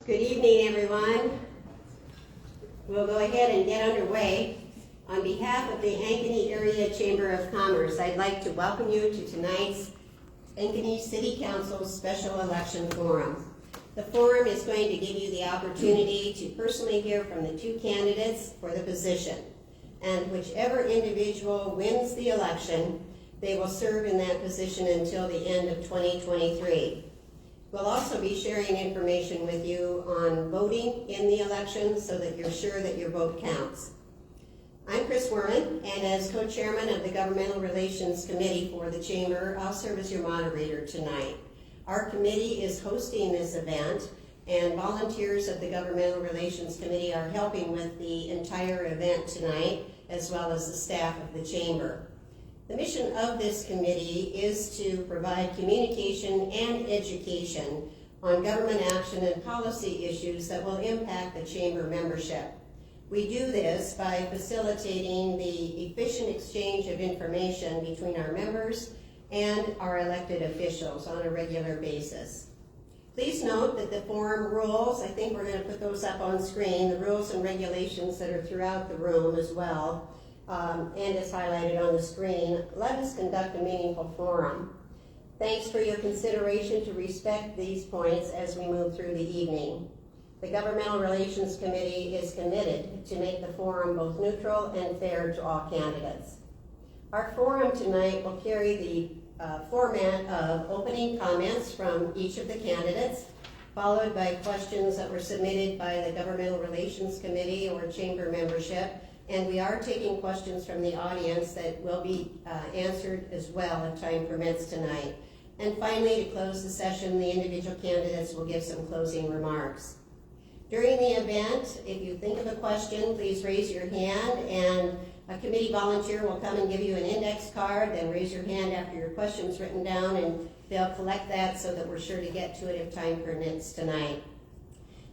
Good evening, everyone. We'll go ahead and get underway. On behalf of the Ankeny Area Chamber of Commerce, I'd like to welcome you to tonight's Ankeny City Council Special Election Forum. The forum is going to give you the opportunity to personally hear from the two candidates for the position. And whichever individual wins the election, they will serve in that position until the end of 2023. We'll also be sharing information with you on voting in the election so that you're sure that your vote counts. I'm Chris Werman, and as co-chairman of the Governmental Relations Committee for the Chamber, I'll serve as your moderator tonight. Our committee is hosting this event, and volunteers of the Governmental Relations Committee are helping with the entire event tonight, as well as the staff of the Chamber. The mission of this committee is to provide communication and education on government action and policy issues that will impact the Chamber membership. We do this by facilitating the efficient exchange of information between our members and our elected officials on a regular basis. Please note that the forum rules, I think we're going to put those up on screen, the rules and regulations that are throughout the room as well, and is highlighted on the screen. Let us conduct a meaningful forum. Thanks for your consideration to respect these points as we move through the evening. The Governmental Relations Committee is committed to make the forum both neutral and fair to all candidates. Our forum tonight will carry the format of opening comments from each of the candidates, followed by questions that were submitted by the Governmental Relations Committee or Chamber membership. And we are taking questions from the audience that will be answered as well if time permits tonight. And finally, to close the session, the individual candidates will give some closing remarks. During the event, if you think of a question, please raise your hand, and a committee volunteer will come and give you an index card. Then raise your hand after your question's written down, and they'll collect that so that we're sure to get to it if time permits tonight.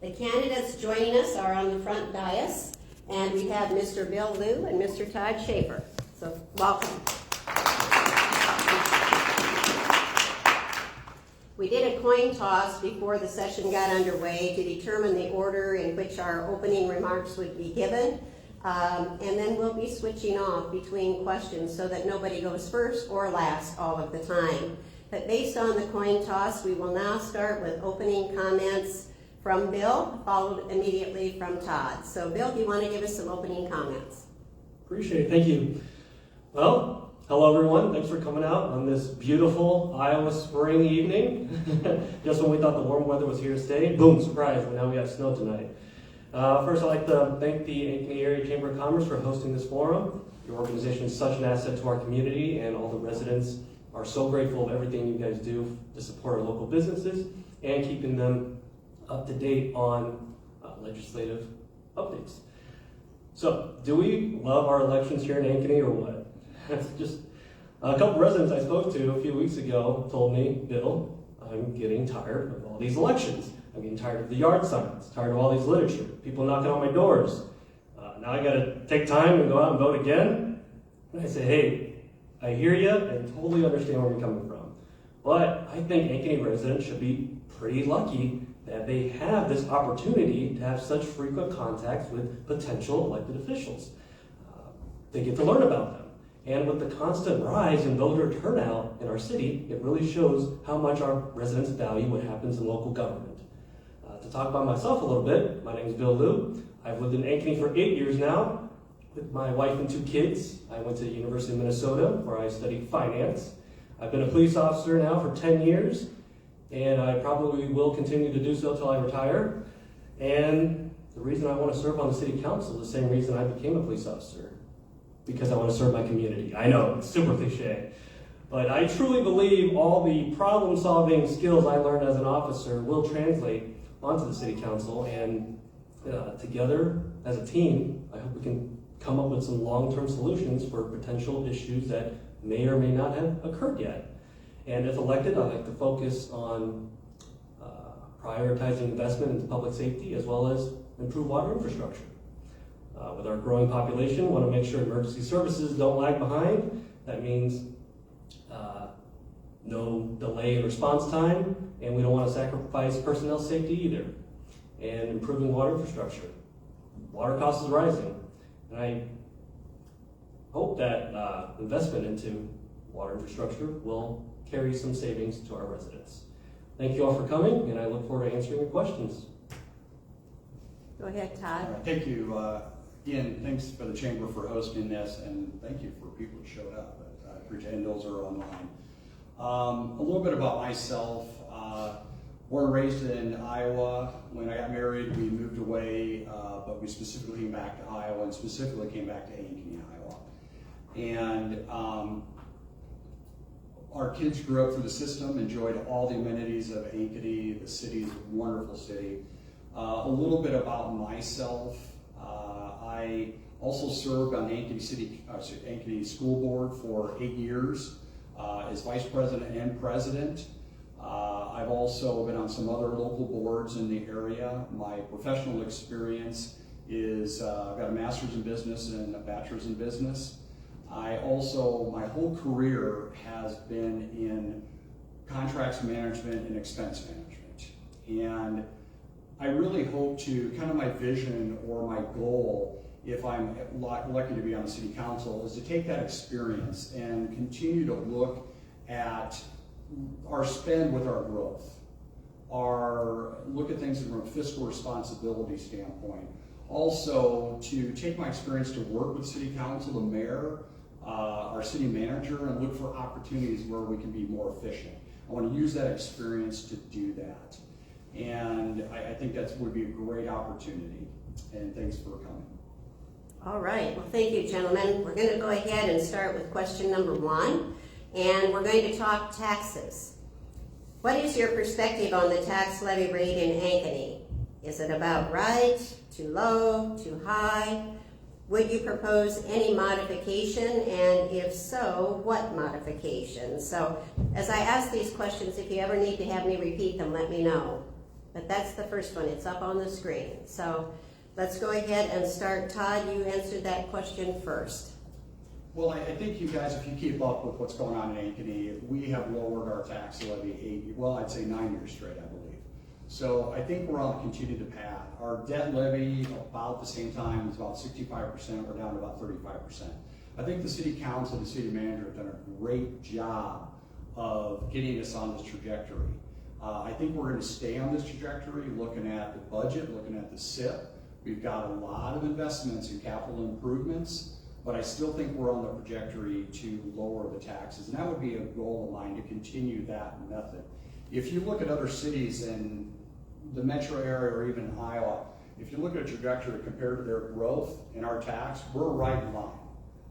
The candidates joining us are on the front dais. And we have Mr. Bill Liu and Mr. Todd Shafer. So welcome. We did a coin toss before the session got underway to determine the order in which our opening remarks would be given. And then we'll be switching off between questions so that nobody goes first or last all of the time. But based on the coin toss, we will now start with opening comments from Bill, followed immediately from Todd. So Bill, do you want to give us some opening comments? Appreciate it, thank you. Well, hello everyone, thanks for coming out on this beautiful Iowa spring evening. Just when we thought the warm weather was here to stay, boom, surprise, now we have snow tonight. First, I'd like to thank the Ankeny Area Chamber of Commerce for hosting this forum. Your organization is such an asset to our community, and all the residents are so grateful of everything you guys do to support our local businesses and keeping them up to date on legislative updates. So, do we love our elections here in Ankeny or what? Just a couple residents I spoke to a few weeks ago told me, Bill, I'm getting tired of all these elections. I'm getting tired of the yard signs, tired of all these literature, people knocking on my doors. Now I gotta take time and go out and vote again. And I say, hey, I hear you and totally understand where you're coming from. But I think Ankeny residents should be pretty lucky that they have this opportunity to have such frequent contacts with potential elected officials. They get to learn about them. And with the constant rise in voter turnout in our city, it really shows how much our residents value what happens in local government. To talk about myself a little bit, my name is Bill Liu. I've lived in Ankeny for 8 years now with my wife and 2 kids. I went to the University of Minnesota where I studied finance. I've been a police officer now for 10 years. And I probably will continue to do so until I retire. And the reason I want to serve on the city council is the same reason I became a police officer, because I want to serve my community. I know, it's super cliche, but I truly believe all the problem-solving skills I learned as an officer will translate onto the city council, and together as a team, I hope we can come up with some long-term solutions for potential issues that may or may not have occurred yet. And if elected, I'd like to focus on prioritizing investment into public safety as well as improve water infrastructure. With our growing population, we want to make sure emergency services don't lag behind. That means no delay in response time, and we don't want to sacrifice personnel safety either. and improving water infrastructure. Water costs is rising, and I hope that investment into water infrastructure will carry some savings to our residents. Thank you all for coming, and I look forward to answering your questions. Go ahead, Todd. All right, thank you. Again, thanks for the Chamber for hosting this, and thank you for people who showed up. I appreciate it, and those are online. A little bit about myself. Born and raised in Iowa. When I got married, we moved away, but we specifically came back to Iowa, and specifically came back to Ankeny, Iowa. And our kids grew up through the system, enjoyed all the amenities of Ankeny. The city's a wonderful city. A little bit about myself. I also served on the Ankeny School Board for 8 years as Vice President and President. I've also been on some other local boards in the area. My professional experience is I've got a master's in business and a bachelor's in business. I also, my whole career has been in contracts management and expense management. And I really hope to, kind of my vision or my goal, if I'm lucky to be on the city council, is to take that experience and continue to look at our spend with our growth, look at things from a fiscal responsibility standpoint. Also, to take my experience to work with city council, the mayor, our city manager, and look for opportunities where we can be more efficient. I want to use that experience to do that. And I think that would be a great opportunity. And thanks for coming. All right, well, thank you, gentlemen. We're going to go ahead and start with question number 1, and we're going to talk taxes. What is your perspective on the tax levy rate in Ankeny? Is it about right, too low, too high? Would you propose any modification, and if so, what modification? So, as I ask these questions, if you ever need to have me repeat them, let me know. But that's the first one, it's up on the screen. So, let's go ahead and start. Todd, you answered that question first. Well, I think you guys, if you keep up with what's going on in Ankeny, we have lowered our tax levy I'd say 9 years straight, I believe. So I think we're on a continued path. Our debt levy, about the same time, is about 65%. We're down to about 35%. I think the city council, the city manager have done a great job of getting us on this trajectory. I think we're going to stay on this trajectory, looking at the budget, looking at the SIP. We've got a lot of investments in capital improvements, but I still think we're on the trajectory to lower the taxes. And that would be a goal of mine, to continue that method. If you look at other cities in the metro area or even Iowa, if you look at a trajectory compared to their growth in our tax, we're right in line.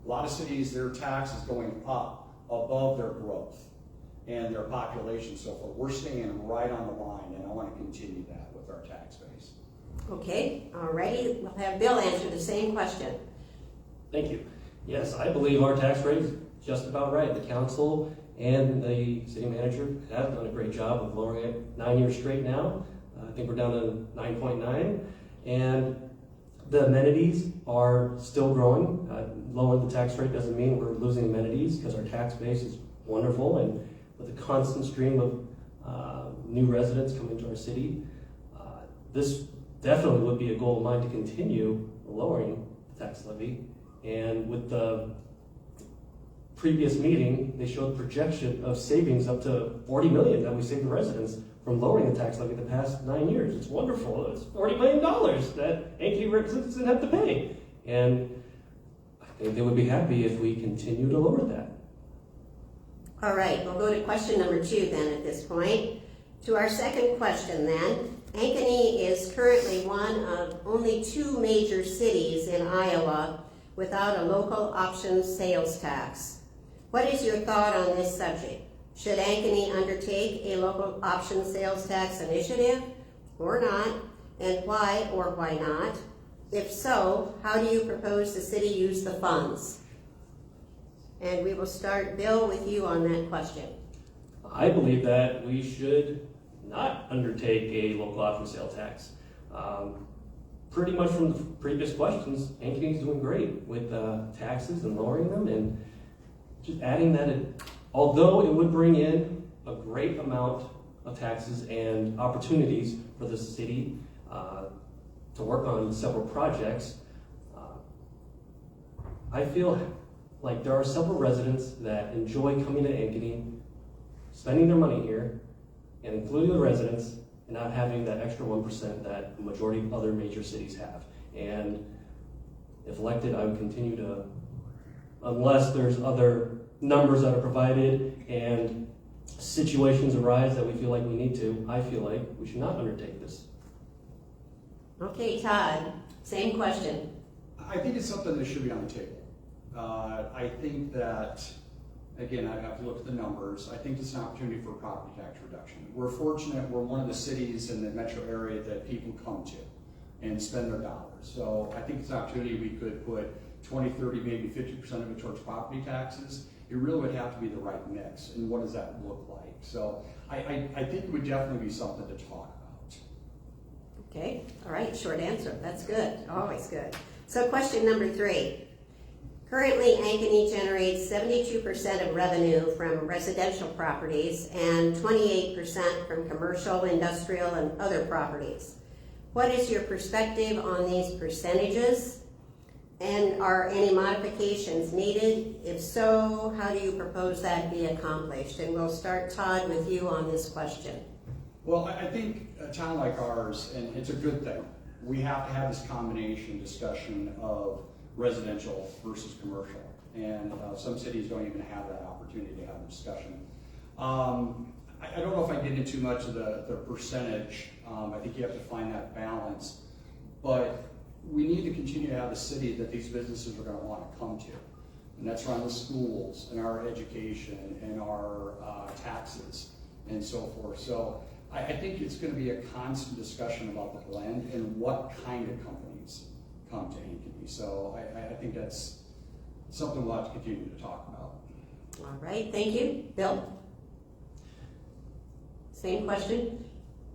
A lot of cities, their tax is going up above their growth and their population, so forth. We're staying right on the line, and I want to continue that with our tax base. Okay, alrighty, we'll have Bill answer the same question. Thank you. Yes, I believe our tax rate is just about right. The council and the city manager have done a great job of lowering it 9 years straight now. I think we're down to 9.9, and the amenities are still growing. Lowering the tax rate doesn't mean we're losing amenities, because our tax base is wonderful, and with a constant stream of new residents coming to our city, this definitely would be a goal of mine to continue lowering the tax levy. And with the previous meeting, they showed projection of savings up to $40 million that we saved the residents from lowering the tax levy the past 9 years. It's wonderful. It's $40 million that Ankeny residents didn't have to pay. And I think they would be happy if we continue to lower that. All right, we'll go to question number 2 then at this point. To our second question then, Ankeny is currently one of only 2 major cities in Iowa without a local option sales tax. What is your thought on this subject? Should Ankeny undertake a local option sales tax initiative or not? And why or why not? If so, how do you propose the city use the funds? And we will start, Bill, with you on that question. I believe that we should not undertake a local option sale tax. Pretty much from the previous questions, Ankeny is doing great with taxes and lowering them, and just adding that in. Although it would bring in a great amount of taxes and opportunities for the city, to work on several projects. I feel like there are several residents that enjoy coming to Ankeny, spending their money here, and including the residents, and not having that extra 1% that the majority of other major cities have. And if elected, I would continue to, unless there's other numbers that are provided and situations arise that we feel like we need to, I feel like we should not undertake this. Okay, Todd, same question. I think it's something that should be on the table. I think that, again, I have to look at the numbers. I think it's an opportunity for property tax reduction. We're fortunate, we're one of the cities in the metro area that people come to and spend their dollars. So I think it's an opportunity we could put 20, 30, maybe 50% of it towards property taxes. It really would have to be the right mix, and what does that look like? So I think it would definitely be something to talk about. Okay, all right, short answer. That's good, always good. So question number 3. Currently, Ankeny generates 72% of revenue from residential properties and 28% from commercial, industrial, and other properties. What is your perspective on these percentages? And are any modifications needed? If so, how do you propose that be accomplished? And we'll start, Todd, with you on this question. Well, I think a town like ours, and it's a good thing, we have to have this combination discussion of residential versus commercial. And some cities don't even have that opportunity to have a discussion. I don't know if I get into too much of the percentage. I think you have to find that balance. But we need to continue to have a city that these businesses are going to want to come to. And that's around the schools and our education and our taxes and so forth. So I think it's going to be a constant discussion about the blend and what kind of companies come to Ankeny. So I think that's something we'll have to continue to talk about. All right, thank you. Bill? Same question?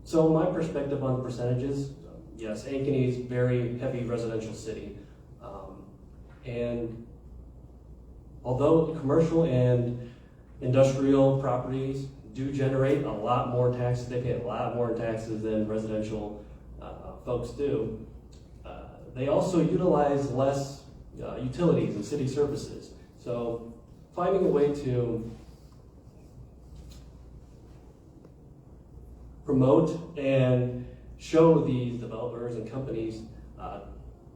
So my perspective on the percentages, yes, Ankeny is a very heavy residential city. And although commercial and industrial properties do generate a lot more taxes, they pay a lot more taxes than residential folks do, they also utilize less utilities and city services. So finding a way to promote and show these developers and companies that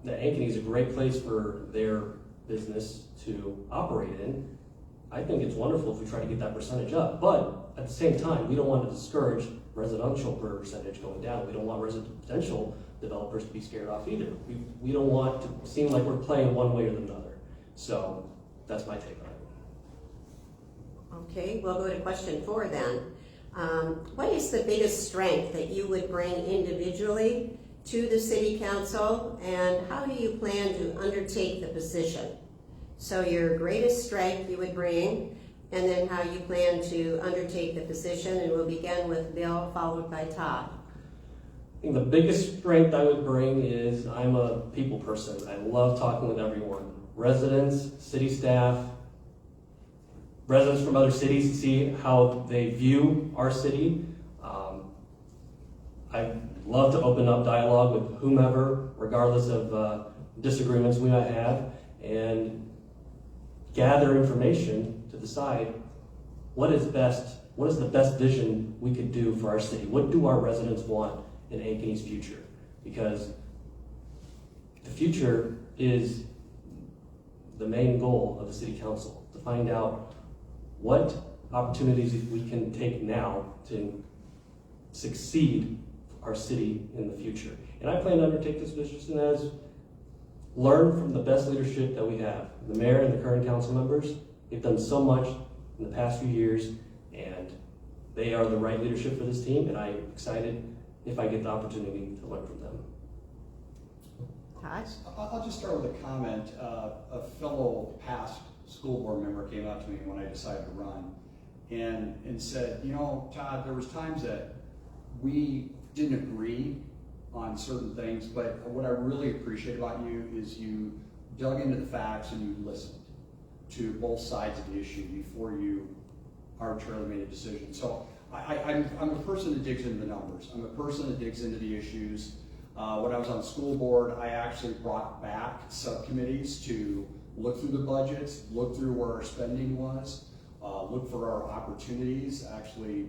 Ankeny is a great place for their business to operate in, I think it's wonderful if we try to get that percentage up. But at the same time, we don't want to discourage residential percentage going down. We don't want residential developers to be scared off either. We don't want to seem like we're playing one way or the other. So that's my take on it. Okay, we'll go to question 4 then. What is the biggest strength that you would bring individually to the city council, and how do you plan to undertake the position? So your greatest strength you would bring, and then how you plan to undertake the position, and we'll begin with Bill, followed by Todd. I think the biggest strength I would bring is I'm a people person. I love talking with everyone. Residents, city staff, residents from other cities to see how they view our city. I love to open up dialogue with whomever, regardless of disagreements we might have, and gather information to decide what is the best vision we could do for our city. What do our residents want in Ankeny's future? Because the future is the main goal of the city council, to find out what opportunities we can take now to succeed our city in the future. And I plan to undertake this position as learn from the best leadership that we have. The mayor and the current council members, they've done so much in the past few years, and they are the right leadership for this team, and I'm excited if I get the opportunity to learn from them. Todd? I'll just start with a comment. A fellow past school board member came out to me when I decided to run and said, you know, Todd, there was times that we didn't agree on certain things, but what I really appreciate about you is you dug into the facts and you listened to both sides of the issue before you arbitrarily made a decision. So I'm a person that digs into the numbers. I'm a person that digs into the issues. When I was on the school board, I actually brought back subcommittees to look through the budgets, look through where our spending was, look for our opportunities, actually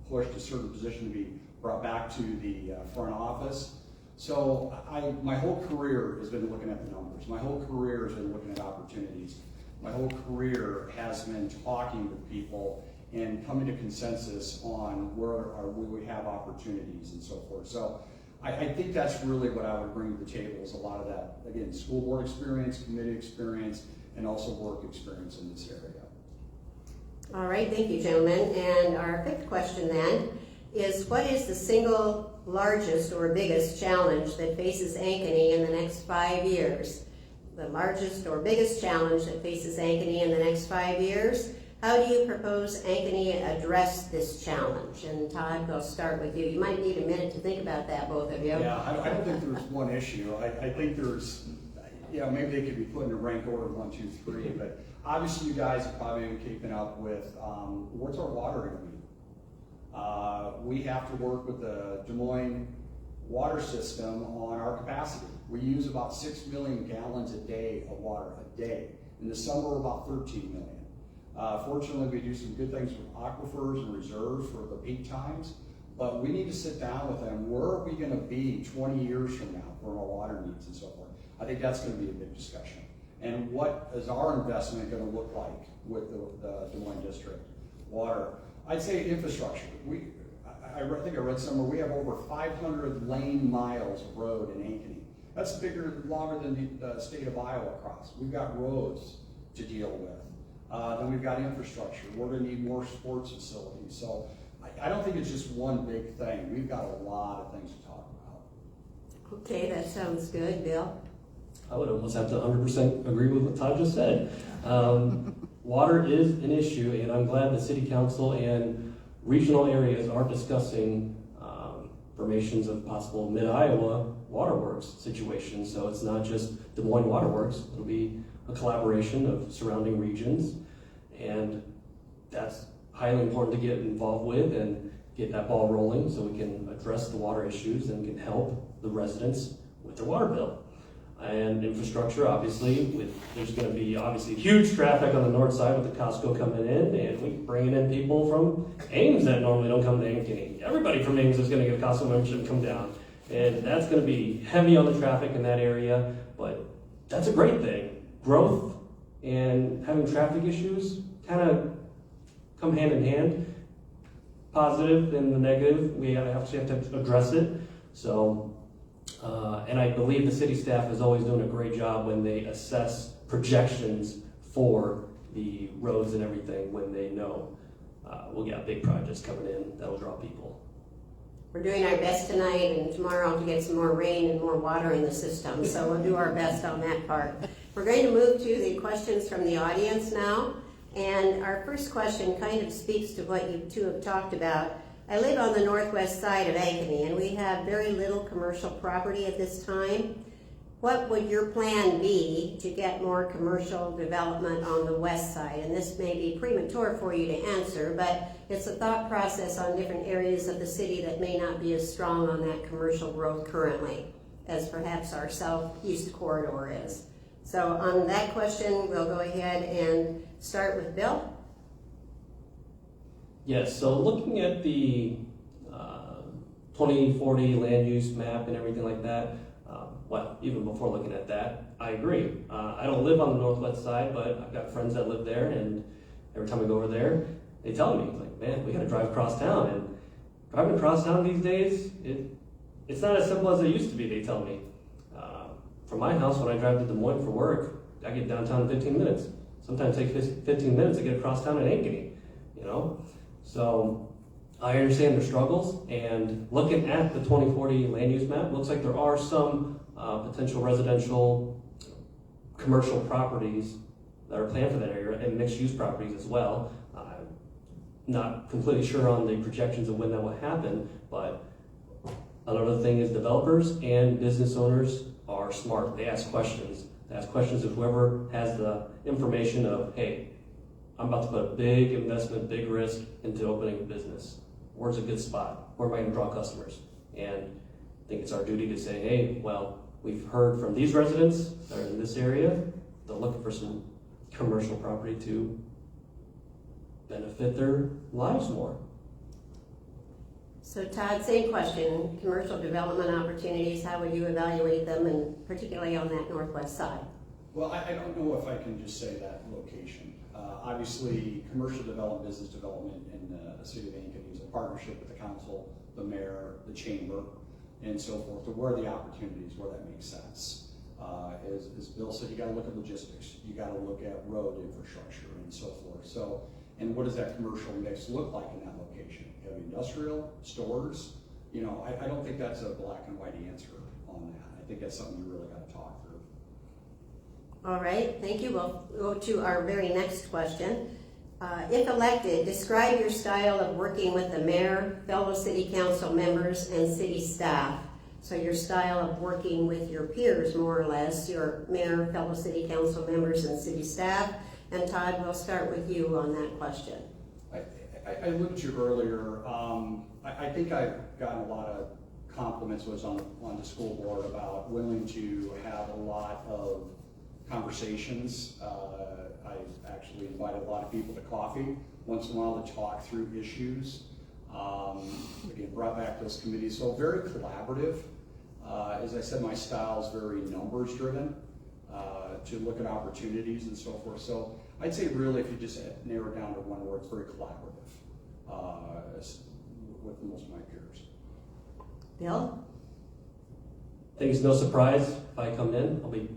pushed a certain position to be brought back to the front office. So my whole career has been looking at the numbers. My whole career has been looking at opportunities. My whole career has been talking with people and coming to consensus on where we have opportunities and so forth. So I think that's really what I would bring to the table, is a lot of that, again, school board experience, committee experience, and also work experience in this area. All right, thank you, gentlemen. And our fifth question then is, what is the single largest or biggest challenge that faces Ankeny in the next 5 years? The largest or biggest challenge that faces Ankeny in the next 5 years? How do you propose Ankeny address this challenge? And Todd, I'll start with you. You might need a minute to think about that, both of you. Yeah, I don't think there's one issue. I think there's, maybe they could be put in a rank order of 1, 2, 3, but obviously you guys have probably been keeping up with what's our water going to be. We have to work with the Des Moines water system on our capacity. We use about 6 million gallons a day of water a day. In the summer, we're about 13 million. Fortunately, we do some good things with aquifers and reserves for the peak times, but we need to sit down with them. Where are we going to be 20 years from now for our water needs and so forth? I think that's going to be a big discussion. And what is our investment going to look like with the Des Moines District water? I'd say infrastructure. I think I read somewhere we have over 500 lane miles of road in Ankeny. That's longer than the state of Iowa across. We've got roads to deal with. Then we've got infrastructure. We're going to need more sports facilities. So I don't think it's just one big thing. We've got a lot of things to talk about. Okay, that sounds good. Bill? I would almost have to 100% agree with what Todd just said. Water is an issue, and I'm glad the city council and regional areas are discussing formations of possible mid-Iowa waterworks situations. So it's not just Des Moines Waterworks. It'll be a collaboration of surrounding regions, and that's highly important to get involved with and get that ball rolling so we can address the water issues and can help the residents with their water bill. And infrastructure, obviously, there's going to be obviously huge traffic on the north side with the Costco coming in, and we bringing in people from Ames that normally don't come to Ankeny. Everybody from Ames is going to get a Costco membership and come down, and that's going to be heavy on the traffic in that area, but that's a great thing. Growth and having traffic issues kind of come hand in hand. Positive and the negative, we actually have to address it. So, and I believe the city staff is always doing a great job when they assess projections for the roads and everything, when they know we'll get big projects coming in that'll draw people. We're doing our best tonight and tomorrow to get some more rain and more water in the system, so we'll do our best on that part. We're going to move to the questions from the audience now, and our first question kind of speaks to what you two have talked about. I live on the northwest side of Ankeny, and we have very little commercial property at this time. What would your plan be to get more commercial development on the west side? And this may be premature for you to answer, but it's a thought process on different areas of the city that may not be as strong on that commercial growth currently as perhaps our southeast corridor is. So on that question, we'll go ahead and start with Bill. Yes, so looking at the 2040 land use map and everything like that, well, even before looking at that, I agree. I don't live on the northwest side, but I've got friends that live there, and every time I go over there, they tell me, like, man, we gotta drive across town, and driving across town these days, it's not as simple as it used to be, they tell me. From my house, when I drive to Des Moines for work, I get downtown in 15 minutes. Sometimes it takes 15 minutes to get across town in Ankeny, you know? So I understand their struggles, and looking at the 2040 land use map, looks like there are some potential residential commercial properties that are planned for that area, and mixed use properties as well. I'm not completely sure on the projections of when that will happen, but another thing is developers and business owners are smart. They ask questions. They ask questions of whoever has the information of, hey, I'm about to put a big investment, big risk into opening a business. Where's a good spot? Where am I going to draw customers? And think it's our duty to say, hey, well, we've heard from these residents that are in this area, they're looking for some commercial property to benefit their lives more. So Todd, same question, commercial development opportunities, how would you evaluate them, and particularly on that northwest side? Well, I don't know if I can just say that location. Obviously, commercial development, business development in the city of Ankeny is a partnership with the council, the mayor, the chamber, and so forth, to where the opportunities, where that makes sense. As Bill said, you gotta look at logistics, you gotta look at road infrastructure and so forth. So, and what does that commercial mix look like in that location? You have industrial, stores, you know, I don't think that's a black and white answer on that. I think that's something you really gotta talk through. All right, thank you. We'll go to our very next question. If elected, describe your style of working with the mayor, fellow city council members, and city staff. So your style of working with your peers, more or less, your mayor, fellow city council members, and city staff. And Todd, we'll start with you on that question. I alluded to earlier, I think I've gotten a lot of compliments was on the school board about willing to have a lot of conversations. I actually invited a lot of people to coffee once in a while to talk through issues. Again, brought back those committees, so very collaborative. As I said, my style is very numbers driven, to look at opportunities and so forth. So I'd say really, if you just narrow it down to one word, it's very collaborative with most of my peers. Bill? I think it's no surprise if I come in. I'll be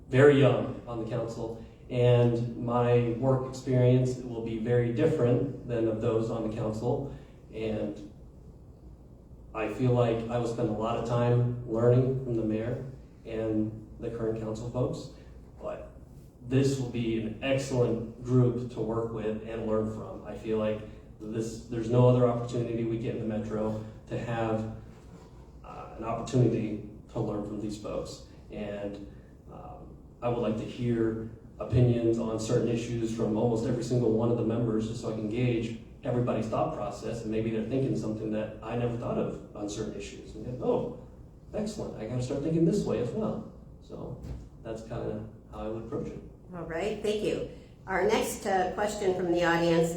very young on the council, and my work experience will be very different than of those on the council. And I feel like I will spend a lot of time learning from the mayor and the current council folks, but this will be an excellent group to work with and learn from. I feel like there's no other opportunity we get in the metro to have an opportunity to learn from these folks. And I would like to hear opinions on certain issues from almost every single one of the members, just so I can gauge everybody's thought process, and maybe they're thinking something that I never thought of on certain issues. And then, oh, excellent, I gotta start thinking this way as well. So that's kind of how I would approach it. All right, thank you. Our next question from the audience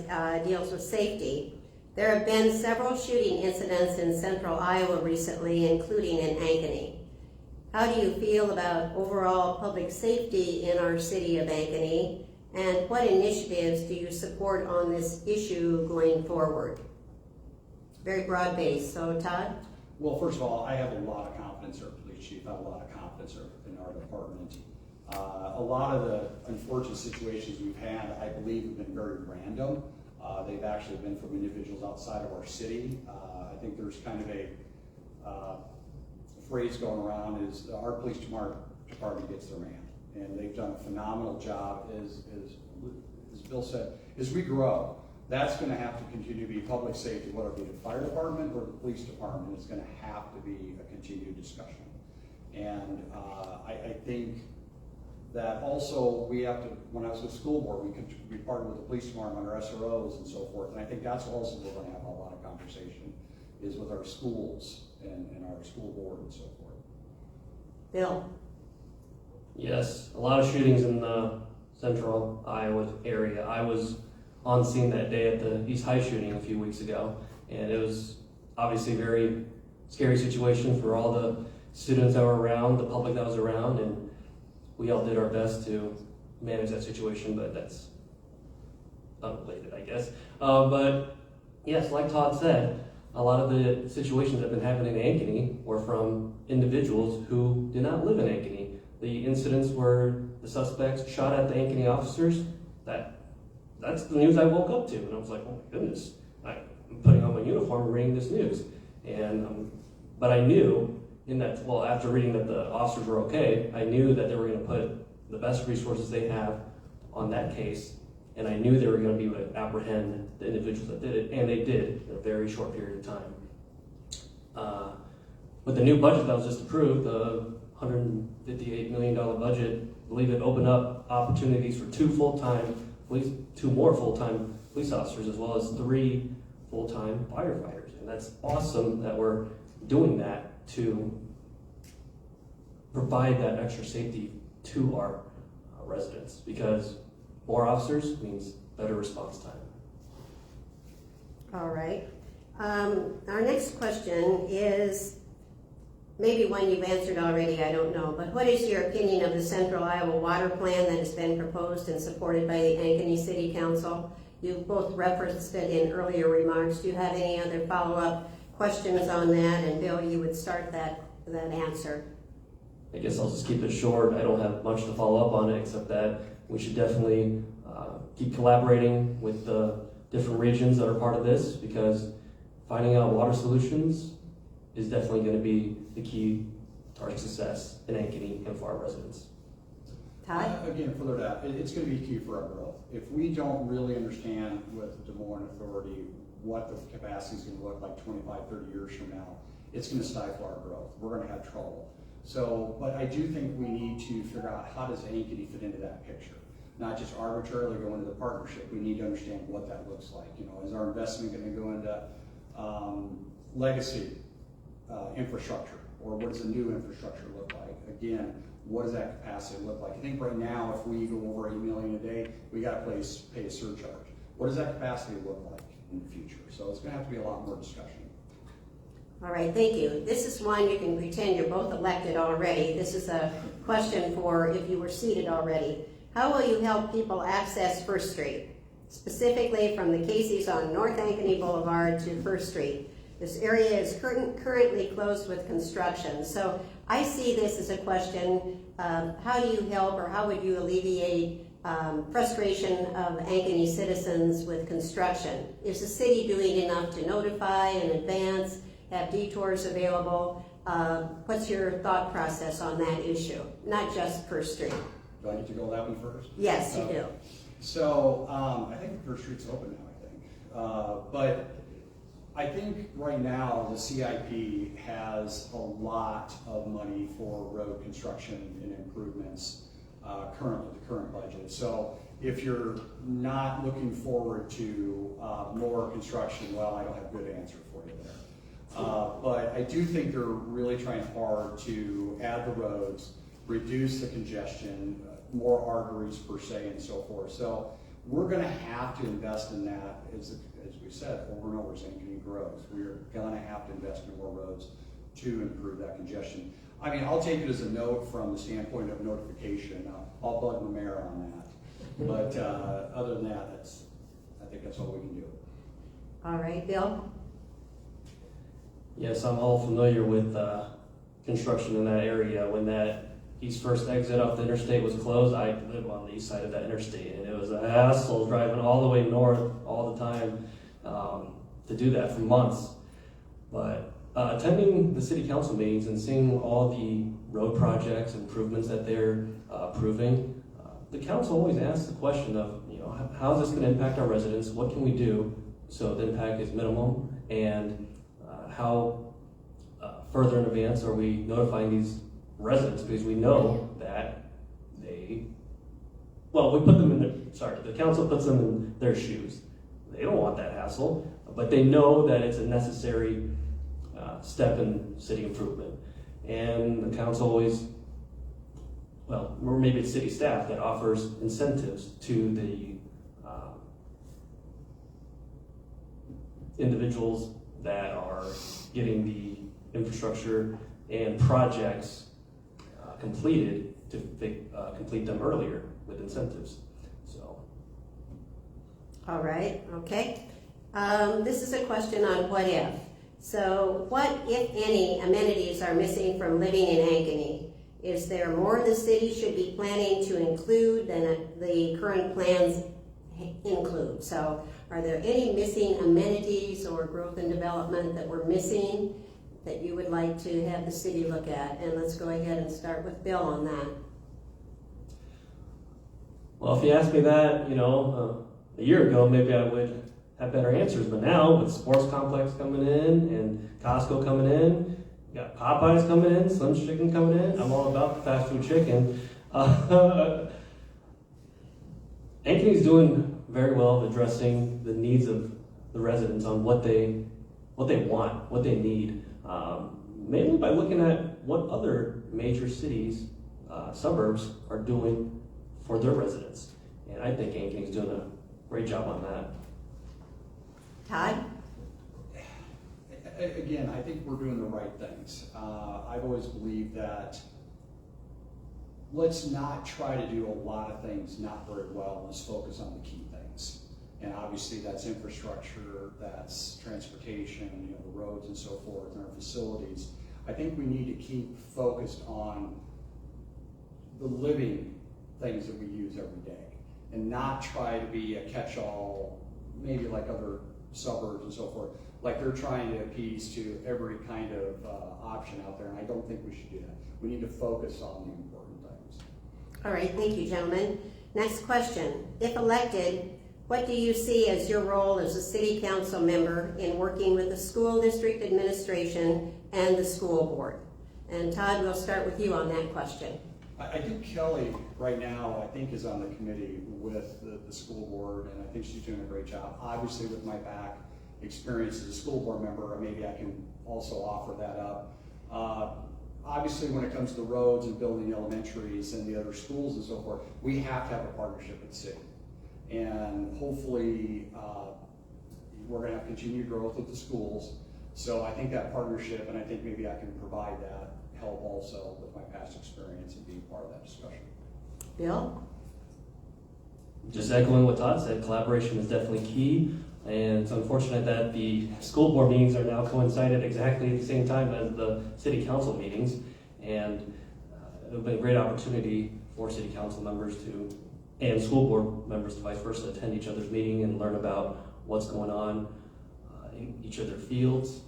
deals with safety. There have been several shooting incidents in central Iowa recently, including in Ankeny. How do you feel about overall public safety in our city of Ankeny, and what initiatives do you support on this issue going forward? Very broad base. So, Todd? Well, first of all, I have a lot of confidence in our police chief. I have a lot of confidence in our department. A lot of the unfortunate situations we've had, I believe, have been very random. They've actually been from individuals outside of our city. I think there's kind of a phrase going around is our police department gets their man. And they've done a phenomenal job, as Bill said. As we grow, that's going to have to continue to be public safety, whether it be the fire department or the police department. It's going to have to be a continued discussion. And I think that also we have to, when I was with school board, we could be partnered with the police department, our SROs and so forth. And I think that's also we're going to have a lot of conversation is with our schools and our school board and so forth. Bill? Yes, a lot of shootings in the central Iowa area. I was on scene that day at the East High shooting a few weeks ago, and it was obviously a very scary situation for all the students that were around, the public that was around, and we all did our best to manage that situation, but that's unrelated, I guess. But yes, like Todd said, a lot of the situations that have been happening in Ankeny were from individuals who did not live in Ankeny. The incidents where the suspects shot at the Ankeny officers, that's the news I woke up to, and I was like, oh my goodness, I'm putting on my uniform and reading this news. And but I knew in that, well, after reading that the officers were okay, I knew that they were going to put the best resources they have on that case, and I knew they were going to be able to apprehend the individuals that did it, and they did in a very short period of time. With the new budget that was just approved, the $158 million budget, I believe it opened up opportunities for two more full-time police officers, as well as 3 full-time firefighters. And that's awesome that we're doing that to provide that extra safety to our residents, because more officers means better response time. All right. Our next question is maybe one you've answered already, I don't know, but what is your opinion of the Central Iowa Water Plan that has been proposed and supported by the Ankeny City Council? You both referenced it in earlier remarks. Do you have any other follow-up questions on that? And Bill, you would start that answer. I guess I'll just keep it short. I don't have much to follow up on it, except that we should definitely keep collaborating with the different regions that are part of this, because finding out water solutions is definitely going to be the key to our success in Ankeny and for our residents. Todd? Again, further that, it's going to be key for our growth. If we don't really understand with the Des Moines Authority what the capacity is going to look like 25, 30 years from now, it's going to stifle our growth. We're going to have trouble. So, but I do think we need to figure out how does Ankeny fit into that picture. Not just arbitrarily go into the partnership. We need to understand what that looks like. You know, is our investment going to go into legacy infrastructure, or what does a new infrastructure look like? Again, what does that capacity look like? I think right now, if we go over 8 million a day, we got to pay a surcharge. What does that capacity look like in the future? So it's going to have to be a lot more discussion. All right, thank you. This is one you can pretend you're both elected already. This is a question for if you were seated already. How will you help people access First Street, specifically from the Casey's on North Ankeny Boulevard to First Street? This area is currently closed with construction. So I see this as a question, how do you help, or how would you alleviate frustration of Ankeny citizens with construction? Is the city doing enough to notify in advance, have detours available? What's your thought process on that issue? Not just First Street. Do I get to go that one first? Yes, you do. So I think First Street's open now, I think. But I think right now the CIP has a lot of money for road construction and improvements currently, the current budget. So if you're not looking forward to more construction, well, I don't have a good answer for you there. But I do think they're really trying hard to add the roads, reduce the congestion, more arteries per se, and so forth. So we're going to have to invest in that, as we said, over and over as Ankeny grows. We're going to have to invest in more roads to improve that congestion. I mean, I'll take it as a note from the standpoint of notification. I'll bug the mayor on that. But other than that, I think that's all we can do. All right, Bill? Yes, I'm all familiar with construction in that area. When that east first exit off the interstate was closed, I live on the east side of that interstate, and it was a hassle driving all the way north all the time to do that for months. But attending the city council meetings and seeing all the road projects, improvements that they're approving, the council always asks the question of, you know, how is this going to impact our residents? What can we do so the impact is minimum? And how further in advance are we notifying these residents, because we know that we put them in the council puts them in their shoes. They don't want that hassle, but they know that it's a necessary step in city improvement. And the council always, or maybe it's city staff that offers incentives to the individuals that are getting the infrastructure and projects completed to complete them earlier with incentives. So. All right, okay. This is a question on what if. So what, if any, amenities are missing from living in Ankeny? Is there more the city should be planning to include than the current plans include? So are there any missing amenities or growth and development that we're missing that you would like to have the city look at? And let's go ahead and start with Bill on that. Well, if you asked me that, a year ago, maybe I would have better answers. But now, with sports complex coming in and Costco coming in, you got Popeyes coming in, Slim's Chicken coming in. I'm all about the fast food chicken. Ankeny's doing very well addressing the needs of the residents on what they want, what they need. mainly by looking at what other major cities, suburbs are doing for their residents. And I think Ankeny's doing a great job on that. Todd? Again, I think we're doing the right things. I've always believed that let's not try to do a lot of things not very well. Let's focus on the key things. And obviously that's infrastructure, that's transportation, the roads and so forth, and our facilities. I think we need to keep focused on the living things that we use every day and not try to be a catch-all, maybe like other suburbs and so forth, like they're trying to appease to every kind of option out there, and I don't think we should do that. We need to focus on the important things. All right, thank you, gentlemen. Next question. If elected, what do you see as your role as a city council member in working with the school district administration and the school board? And Todd, we'll start with you on that question. I think Kelly right now, I think, is on the committee with the school board, and I think she's doing a great job. Obviously, with my back experience as a school board member, maybe I can also offer that up. Obviously, when it comes to roads and building elementaries and the other schools and so forth, we have to have a partnership with the city. And hopefully, we're going to have continued growth with the schools. So I think that partnership, and I think maybe I can provide that help also with my past experience and being part of that discussion. Bill? Just echoing what Todd said, collaboration is definitely key. And it's unfortunate that the school board meetings are now coincided exactly at the same time as the city council meetings. And it would be a great opportunity for city council members to, and school board members to vice versa, attend each other's meeting and learn about what's going on in each of their fields.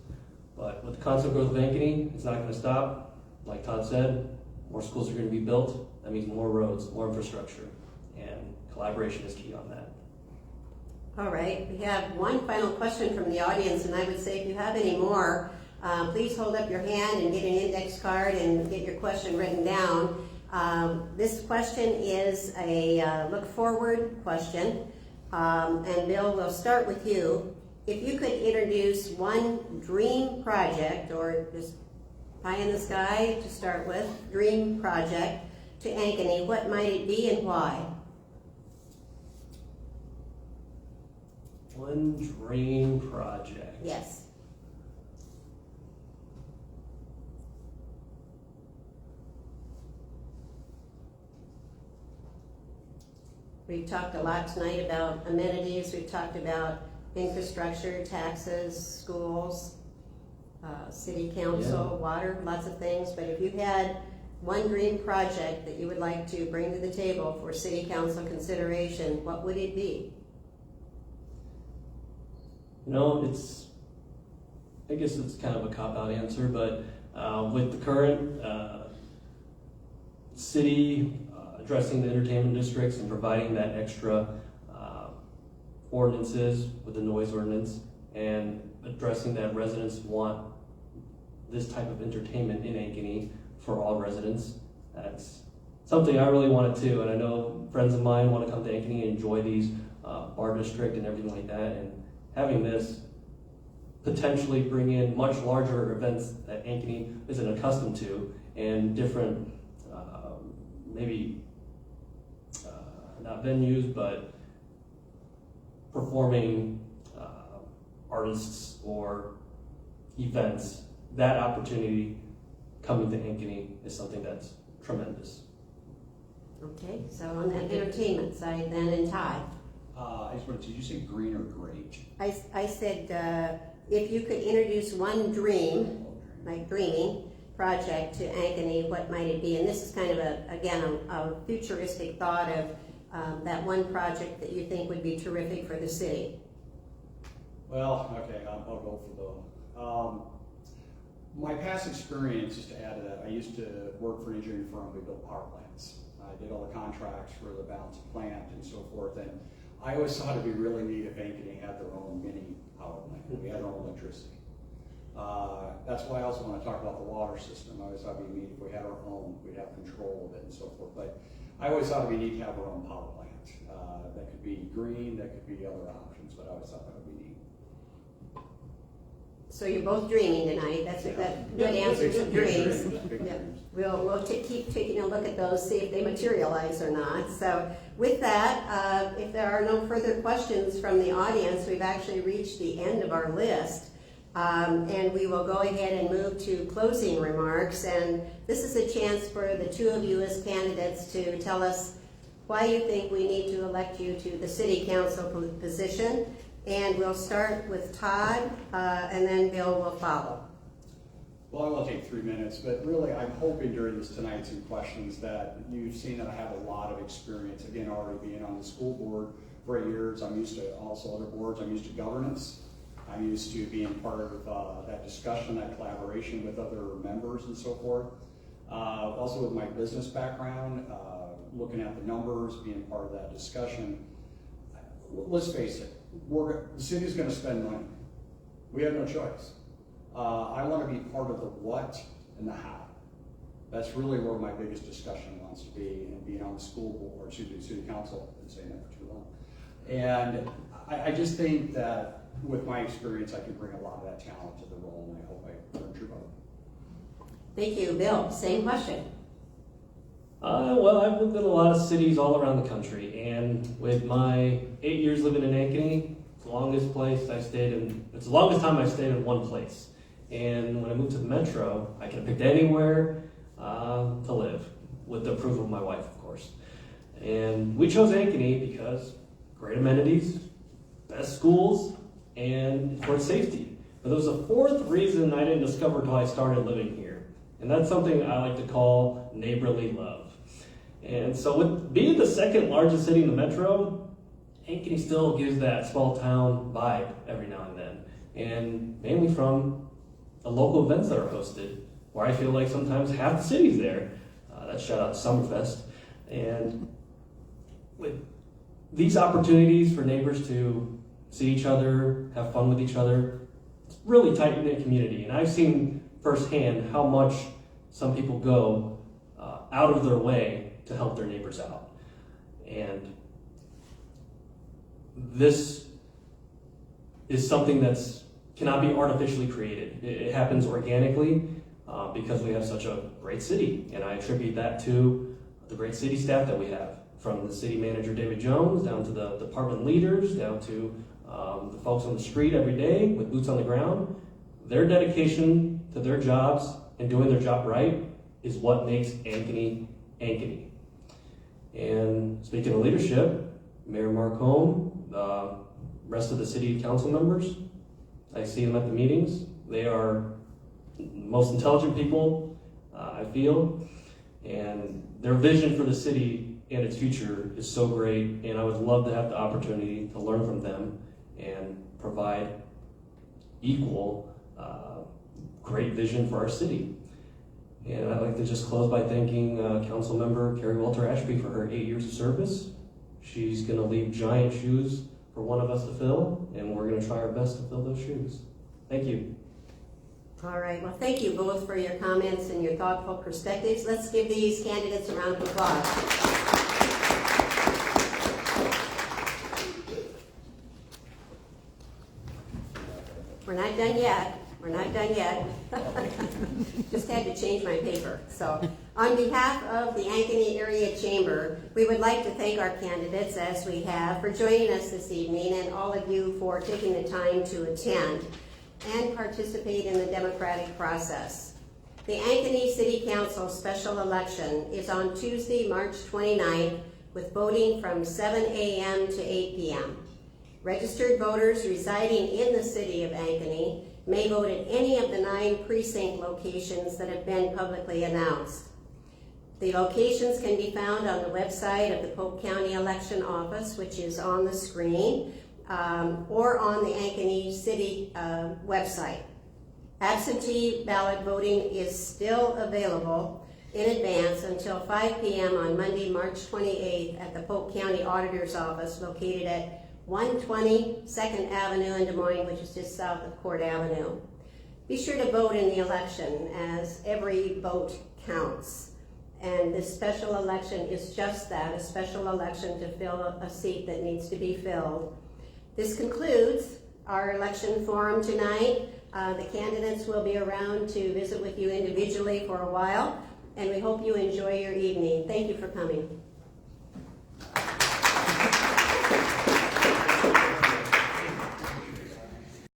But with the constant growth of Ankeny, it's not going to stop. Like Todd said, more schools are going to be built. That means more roads, more infrastructure, and collaboration is key on that. All right, we have one final question from the audience, and I would say if you have any more, please hold up your hand and get an index card and get your question written down. This question is a look forward question, and Bill, we'll start with you. If you could introduce one dream project, or just pie in the sky to start with, dream project to Ankeny, what might it be and why? One dream project. Yes. We've talked a lot tonight about amenities, we've talked about infrastructure, taxes, schools, city council, water, lots of things. But if you had one dream project that you would like to bring to the table for city council consideration, what would it be? I guess it's kind of a cop-out answer, but with the current city addressing the entertainment districts and providing that extra ordinances with the noise ordinance and addressing that residents want this type of entertainment in Ankeny for all residents, that's something I really wanted to, and I know friends of mine want to come to Ankeny and enjoy these bar district and everything like that, and having this potentially bring in much larger events that Ankeny isn't accustomed to, and different, maybe not venues, but performing artists or events. That opportunity coming to Ankeny is something that's tremendous. Okay, so on that entertainment side then, and Todd? I just wanted, did you say green or great? I said if you could introduce one dream, like dreaming, project to Ankeny, what might it be? And this is kind of, a futuristic thought of that one project that you think would be terrific for the city. Well, okay, I'll go for the, my past experience, just to add to that, I used to work for an engineering firm. We built power plants. I did all the contracts for the balance of plant and so forth, and I always thought it'd be really neat if Ankeny had their own mini power plant. We had our own electricity. That's why I also want to talk about the water system. I always thought it'd be neat if we had our own, we'd have control of it and so forth. But I always thought it'd be neat to have our own power plant. That could be green, that could be other options, but I always thought that would be neat. So you're both dreaming tonight. That's a good answer to dreams. Yeah. We'll keep taking a look at those, see if they materialize or not. So with that, if there are no further questions from the audience, we've actually reached the end of our list. And we will go ahead and move to closing remarks. And this is a chance for the two of you as candidates to tell us why you think we need to elect you to the city council position. And we'll start with Todd, and then Bill will follow. Well, I won't take 3 minutes, but really I'm hoping during tonight's questions that you've seen that I have a lot of experience, again, already being on the school board for 8 years. I'm used to also other boards. I'm used to governance. I'm used to being part of that discussion, that collaboration with other members and so forth. Also with my business background, looking at the numbers, being part of that discussion. Let's face it, the city's going to spend money. We have no choice. I want to be part of the what and the how. That's really where my biggest discussion wants to be, and being on the school board, city council. I've been saying that for too long. And I just think that with my experience, I can bring a lot of that talent to the role, and I hope I earn your vote. Thank you. Bill, same question. Well, I've lived in a lot of cities all around the country, and with my 8 years living in Ankeny, it's the longest time I stayed in one place. And when I moved to the metro, I could have picked anywhere to live, with the approval of my wife, of course. And we chose Ankeny because great amenities, best schools, and for safety. But there was a fourth reason I didn't discover until I started living here. And that's something I like to call neighborly love. And so with being the second largest city in the metro, Ankeny still gives that small town vibe every now and then. And mainly from the local events that are hosted, where I feel like sometimes half the city's there. That's shout out to Summerfest. And with these opportunities for neighbors to see each other, have fun with each other, it's really tight-knit community. And I've seen firsthand how much some people go out of their way to help their neighbors out. And this is something that's cannot be artificially created. It happens organically because we have such a great city. And I attribute that to the great city staff that we have, from the city manager, David Jones, down to the department leaders, down to the folks on the street every day with boots on the ground. Their dedication to their jobs and doing their job right is what makes Ankeny, Ankeny. And speaking of leadership, Mayor Marcombe, the rest of the city council members, I see them at the meetings. They are the most intelligent people, I feel, and their vision for the city and its future is so great, and I would love to have the opportunity to learn from them and provide equal great vision for our city. And I'd like to just close by thanking Council Member Carrie Walter Ashby for her 8 years of service. She's going to leave giant shoes for one of us to fill, and we're going to try our best to fill those shoes. Thank you. All right. Well, thank you both for your comments and your thoughtful perspectives. Let's give these candidates a round of applause. We're not done yet. We're not done yet. Just had to change my paper. So, on behalf of the Ankeny Area Chamber, we would like to thank our candidates, as we have, for joining us this evening, and all of you for taking the time to attend and participate in the democratic process. The Ankeny City Council special election is on Tuesday, March 29th, with voting from 7 a.m. to 8 p.m. Registered voters residing in the city of Ankeny may vote at any of the 9 precinct locations that have been publicly announced. The locations can be found on the website of the Polk County Election Office, which is on the screen, or on the Ankeny City website. Absentee ballot voting is still available in advance until 5 p.m. on Monday, March 28th at the Polk County Auditor's Office, located at 120 2nd Avenue in Des Moines, which is just south of Court Avenue. Be sure to vote in the election, as every vote counts. And this special election is just that, a special election to fill a seat that needs to be filled. This concludes our election forum tonight. The candidates will be around to visit with you individually for a while, and we hope you enjoy your evening. Thank you for coming.